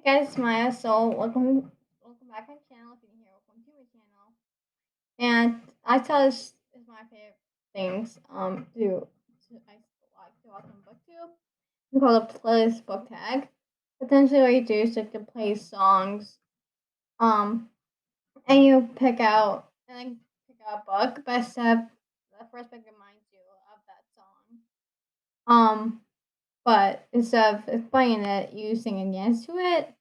Hi guys, it's Maya. So welcome back to my channel. If you're new here, welcome to my channel. And I thought this is my favorite things I like to watch on BookTube. It's called a playlist book tag. Potentially what you do is like to play songs, um, and you pick out a book, but except the first book reminds you of that song. But instead of explaining it, you sing and dance to it.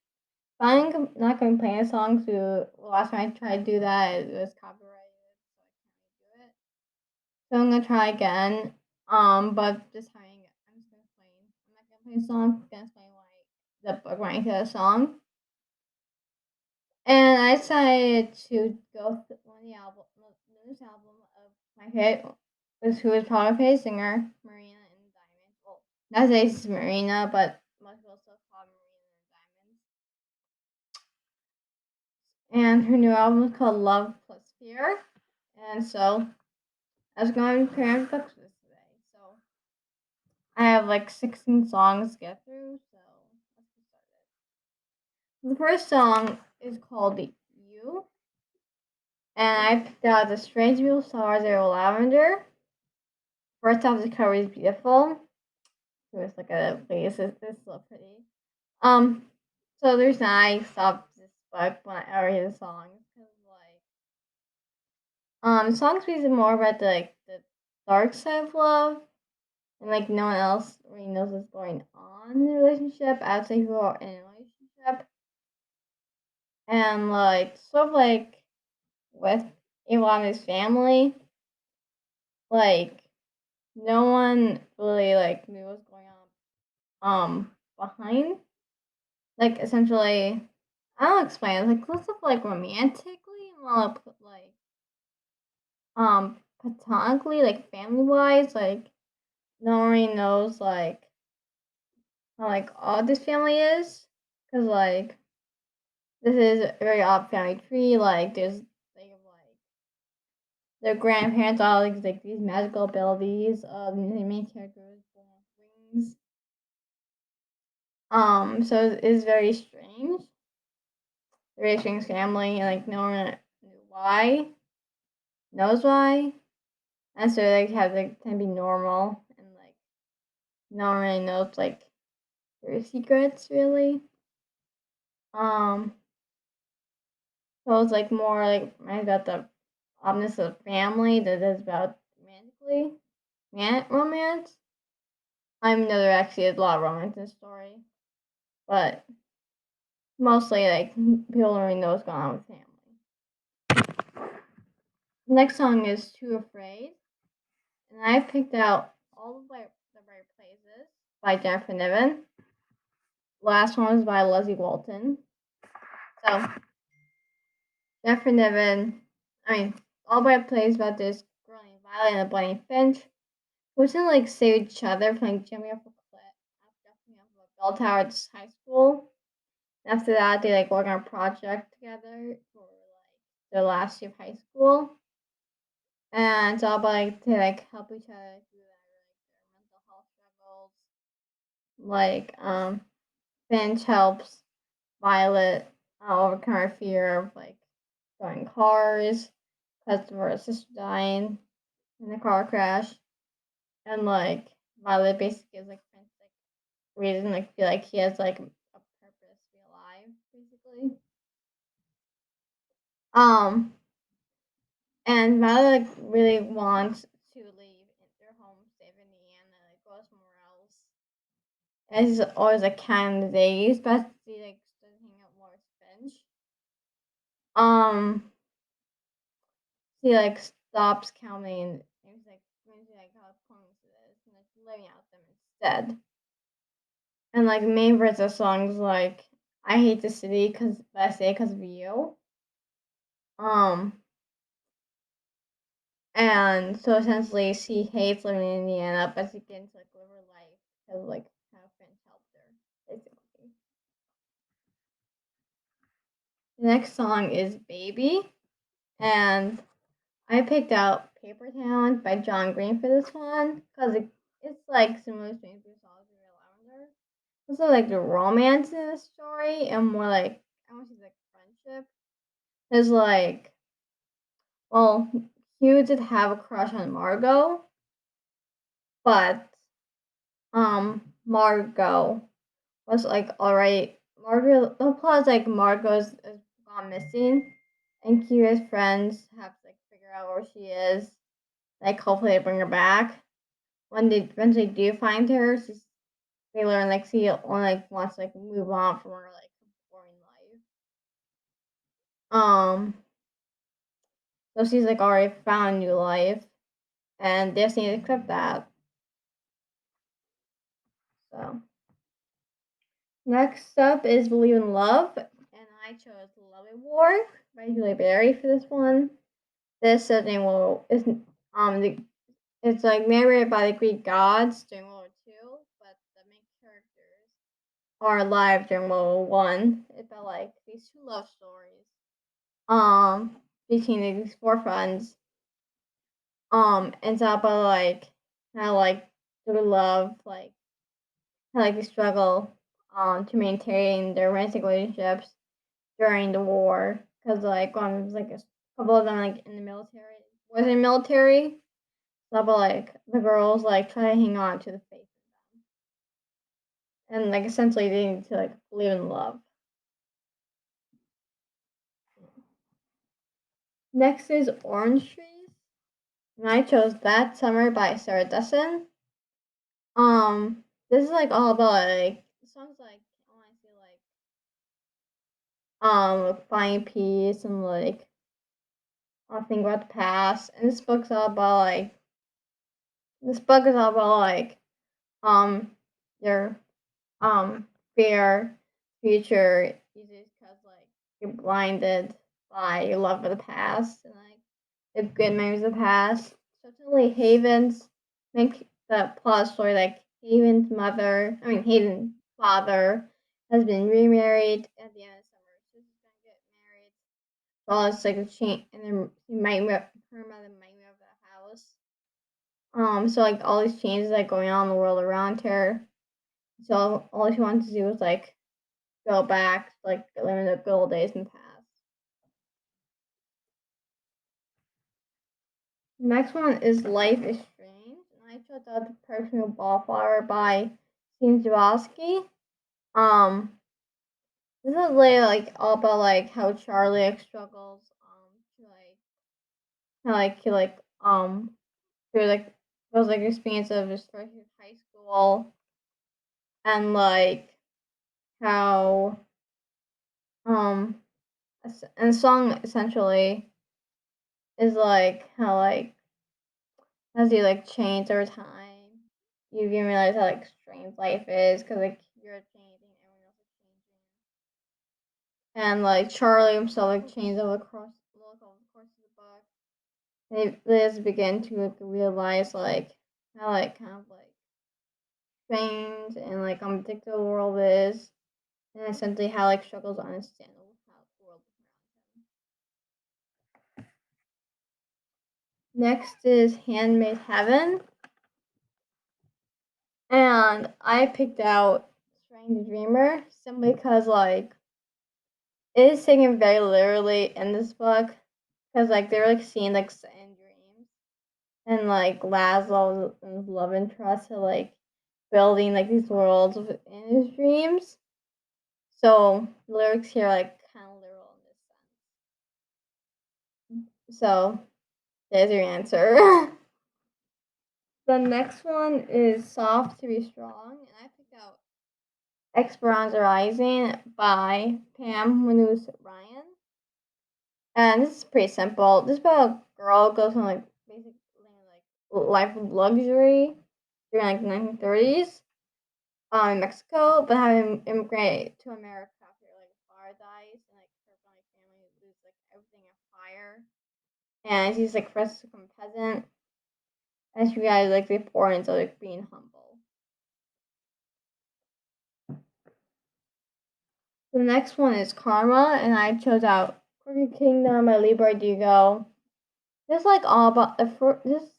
I'm not going to play a song. So last time I tried to do that, it was copyrighted, so I can't do it. So I'm gonna try again. But this time I'm just gonna explain. I'm not gonna play a song. I'm gonna explain why the book writing to the song. And I decided to go through one of the newest album of my hit, who is probably my favorite singer, Marina and Diamonds. Well, not that it's Marina, but most people still call Marina and Diamonds. And her new album is called Love Plus Fear. And so I was going to prepare books for this today. So I have like 16 songs to get through. So let's get started. The first song is called You. And I picked out the Strange Beautiful Stars of Lavender. First off, the cover is beautiful. Let's look at it, please. It's so pretty. Um, so there's I stopped this book when I hear the songs because songs speaks more about the dark side of love, and like no one else really knows what's going on in the relationship outside who are in a relationship, and like sort of like with a lot of his family, like no one really like knew what's going on behind, like essentially. I don't explain it, like less of like romantically and more like platonically, like family wise, like no one really knows like how like odd this family is, cause like this is a very odd family tree. Like they have like their grandparents all like these magical abilities. The main character is born with wings. So it's very strange. Very strange family, and like no one knew why, knows why, and so they have like tend to be normal, and like no one really knows like their secrets really. Um, so it's like more like I got the oddness of family that is about romantically romance. I know there actually is a lot of romance in the story, but mostly like people don't really know what's going on with family. The next song is Too Afraid, and I picked out all the right places by Jennifer Niven. Last one was by Leslie Walton. So Jennifer Niven, all by plays about this girl named Violet and a bunny Finch who didn't like save each other from like jumping off a cliff after jumping off a bell tower at high school. After that, they like work on a project together for like their last year of high school, and it's all about like to like help each other through their mental health struggles. Like Finch helps Violet overcome her fear of like driving cars because of her sister dying in a car crash, and like Violet basically is like Finch like reason like feel like he has like a purpose to be alive, basically. Um, and Violet like really wants to leave their home, save Indiana, like go somewhere else. And he's always like kind of days, but he like started hanging out more with Finch. Um, he like stops counting, and he's like how pointless it is, and like living out them instead. And like main verse of songs like I hate the city because I say because of you. Um, and so essentially, she hates living in Indiana, but she gets like live her life because like how friends helped her, basically. The next song is "Baby," and I picked out "Paper Town" by John Green for this one because it's like similar to Strange Songs of Lavender. also like the romance in the story and more like I want to say like friendship. Is like, well, Hugh did have a crush on Margot, but Margot was like alright. Margot, the plot is like Margot's gone missing, and Hugh friends have to like figure out where she is. Like hopefully they bring her back. When they eventually do find her, they learn like she only like wants to like move on from her like boring life. So she's like already found a new life, and they just need to accept that. So next up is Believe in Love, and I chose Lavender by Julie Berry for this one. This setting the it's like narrated by the Greek gods during World War II, but the main characters are alive during World War One. It's about like these two love stories. Between these four friends. It's about like how like through love, like how like they struggle to maintain their romantic relationships during the war. Cause like one was like a couple of them like in the military was in military. So but like the girls like try to hang on to the faith and like essentially they need to like believe in love. Next is Orange Trees. And I chose That Summer by Sarah Dessen. This is like all about like the song's like I want to say like finding peace and like I think about the past. And this book is all about like um your fear future because like you're blinded by your love for the past and like the good memories of the past. So totally Haven's make the plot story like Haven's father has been remarried at the end of summer. So she's gonna get married. Well, it's like a change, and then her mother might move out of the house. So like all these changes like going on in the world around her. So all she wants to do is like go back, like live in the good old days in the past. Next one is Life is Strange, and I chose out the personal Wallflower by Steve Jabowski. Um, this is really like all about like how Charlie like, struggles to like how like he like through like those like experience of his first year of high school and like how um and the song essentially is like how like as you like change over time, you can realize how like strange life is because like you're changing, everyone else is changing, and like Charlie himself like changes over the course of the book. And they just begin to like realize like how like kind of like strange and like unpredictable the world is, and essentially how like struggles to understand how the world is around him. Next is Handmade Heaven, and I picked out Strange Dreamer simply because like it is taken very literally in this book because like they're like seeing like in dreams and like Laszlo's love interest are like building like these worlds in his dreams. So the lyrics here are like kind of literal in this sense. So there's your answer. The next one is Soft to Be Strong, and I picked out Esperanza Rising by Pam Manus Ryan. And this is pretty simple. This is about a girl goes on like basically like life of luxury during like 1930s in Mexico, but having immigrated to America after like a fire dies and like her family lose like everything in fire. And she's like first to become a peasant and she realizes like the importance of like being humble. The next one is Karma, and I chose out Crooked Kingdom by Lee Bardugo. This is like all about this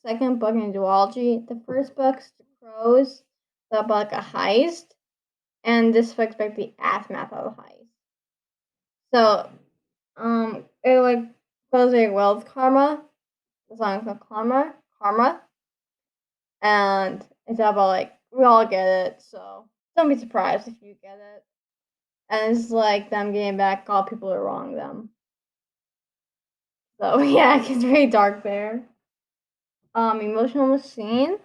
second book in duology. The first book's The Crows, about like a heist, and this looks like the aftermath of the heist. So, it like goes very well with Karma. The song is called Karma, and it's about like we all get it, so don't be surprised if you get it. And it's like them getting back all people who wrong them. So yeah, it gets very dark there. Emotional Machine is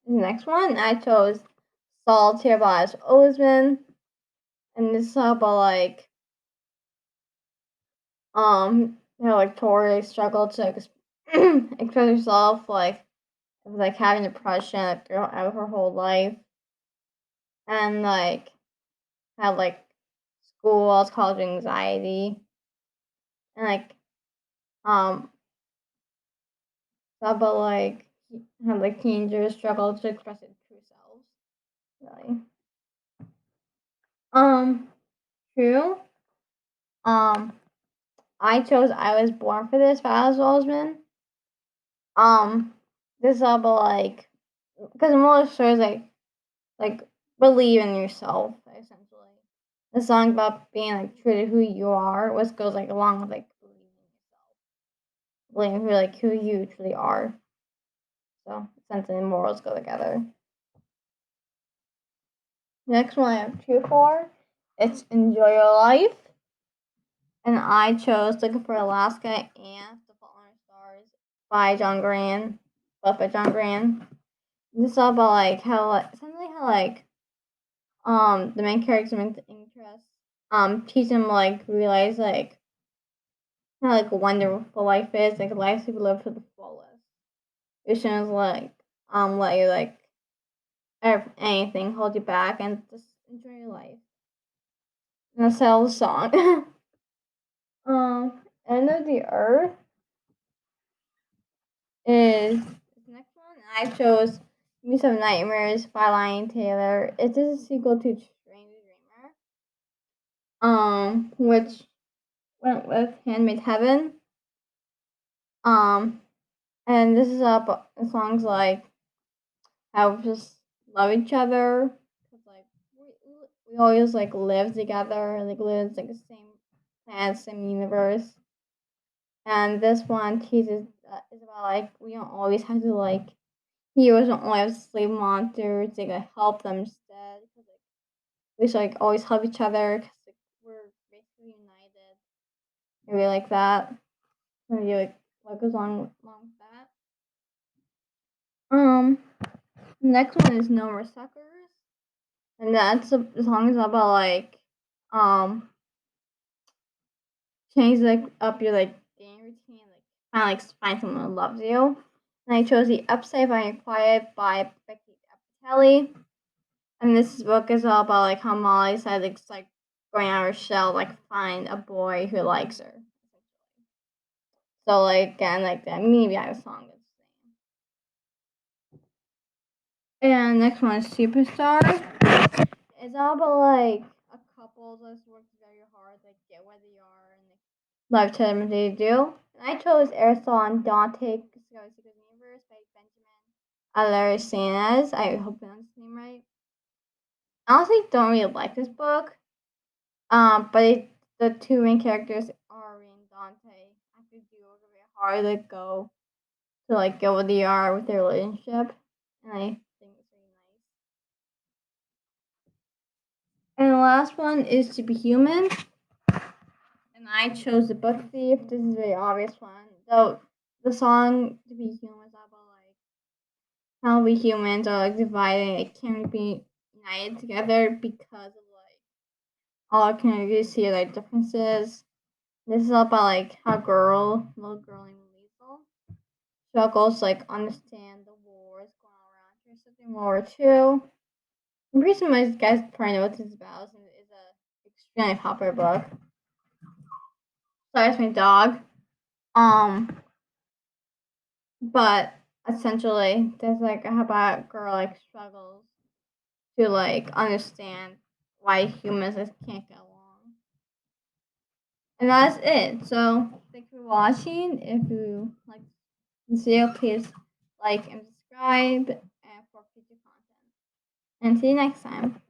the next one. I chose Solitaire by Osman, and this is about like how like Tori struggled to express herself like having depression throughout her whole life, and like had like school, college anxiety, and like um about like how like teenagers struggle to express their true selves. Really. Um, true. Um, I chose I Was Born for This by Alice Walsman. This is about like because the moral of the story is like believe in yourself essentially. The song about being like true to who you are, which goes like along with like believing who like who you truly are. So essentially, and morals go together. Next one I have two for. It's Enjoy Your Life. And I chose Looking for Alaska and The Fault in Our Stars by John Grant. Both by John Grant. This is all about like how essentially how like the main character's main interest teach him like realize like how like wonderful life is, like life should be lived to the fullest. It shouldn't like let you like anything hold you back and just enjoy your life. And that's the song. End of the Earth is the next one. I chose Muse of Nightmares by Lion Taylor. It is a sequel to Strange Dreamer. Which went with Handmade Heaven. And this is up songs like how we just love each other. Like we always like live together, like live in like the same planet, same universe. And this one teases is about like we don't always have to like heroes don't always have slave monsters. They gotta help them instead. Cause, like, we should like always help each other because like, we're basically united. Maybe like that. Maybe like what goes on along with that. Next one is No More Suckers, and that's the song is about like um change like up your like dating routine, like find someone who loves you. And I chose the Upside by Unrequited by Becky Apatelli. And this book is all about like how Molly said like going out of her shell, like find a boy who likes her. So like again, like that maybe I song is the same. And next one is Superstar. It's all about like a couple that's worked very hard, like get where they are and like lifetime they do. And I chose Aristotle and Dante Secret Universe by Benjamin Alaricinez. I hope I pronounced his name right. I honestly don't really like this book. But the two main characters, Ari and Dante, have to do very hard to go to like get where they are with their relationship, and I think it's really nice. And the last one is To Be Human, and I chose The Book Thief. This is a very obvious one, though. The song To Be Human is about like how we humans are like divided, like can't be united together because of like all our communities see like differences. This is all about like how little girl named Liesel, struggles to like understand the wars going on around her, especially in World War II. I'm pretty sure most guys probably know what this is about. It's a extremely popular book. Sorry, it's my dog. Um, but essentially, there's like how about a girl like struggles to like understand why humans just can't get along. And that's it. So thank you for watching. If you like this video, please like and subscribe and for future content. And see you next time.